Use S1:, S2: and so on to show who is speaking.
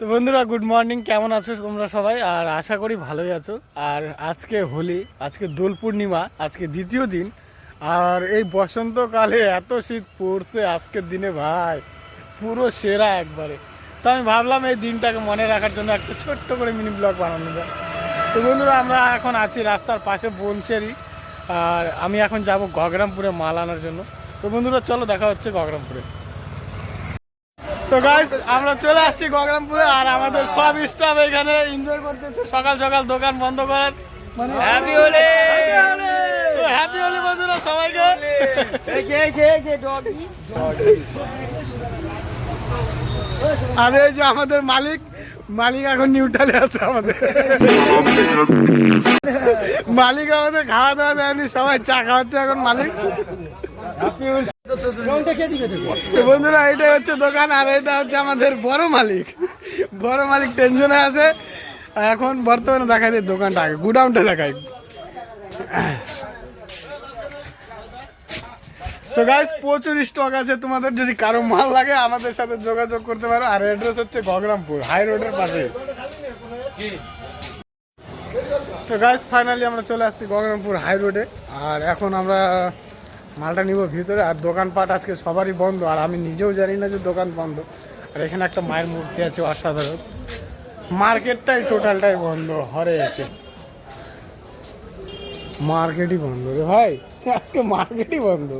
S1: তো বন্ধুরা good morning, কেমন আছো তোমরা সবাই? আর আশা করি ভালোই আছো। আর আজকে হোলি, আজকে দোল পূর্ণিমা, আজকে দ্বিতীয় দিন। আর এই বসন্তকালে এত শীত পড়ছে আজকের দিনে ভাই, পুরো সেরা একবারে। তো আমি ভাবলাম এই দিনটাকে মনে রাখার জন্য একটা ছোট্ট করে মিনি ব্লগ বানানো যায়। তো বন্ধুরা আমরা এখন আছি রাস্তার পাশে বনশেরি, আর আমি এখন যাব গগরামপুরে মাল আনার জন্য। তো বন্ধুরা চলো দেখা হচ্ছে গগরামপুরে। তো গাইস আমরা চলে আসছি গগরামপুরে, আর আমাদের সব স্টাফ এখানে এনজয় করতেছে সকাল সকাল দোকান বন্ধ করার। মানে হ্যাপি হোলি, হ্যাপি হোলি বন্ধুরা সবাইকে। আর এই যে আমাদের মালিক এখন নিউট্রালে আছে। আমাদের মালিক আমাদের খাওয়া দাওয়া দেয়নি, সবাই চা খাওয়াচ্ছে এখন মালিক। বন্ধুরা এটাই হচ্ছে দোকান, আর এটা হচ্ছে আমাদের বড় মালিক টেনশনে আছে এখন বর্তমানে। দেখাই দিই দোকানটা, আগে গুডাউনটা দেখাই। তো গাইস প্রচুর স্টক আছে, তোমাদের যদি কারো মাল লাগে আমাদের সাথে যোগাযোগ করতে পারো। আর অ্যাড্রেস হচ্ছে গগরামপুর হাই রোডের পাশে। তো গাইস ফাইনালি আমরা চলে আসছি গগরামপুর হাই রোডে, আর এখন আমরা মালটা নিব ভিতরে। আর দোকানপাট আজকে সবারই বন্ধ, আর আমি নিজেও জানি না যে দোকান বন্ধ। আর এখানে একটা মায়ের মূর্তি আছে অসাধারণ। মার্কেটটাই টোটালটাই বন্ধ, হরে এসে মার্কেটই বন্ধ রে ভাই, আজকে মার্কেটই বন্ধ।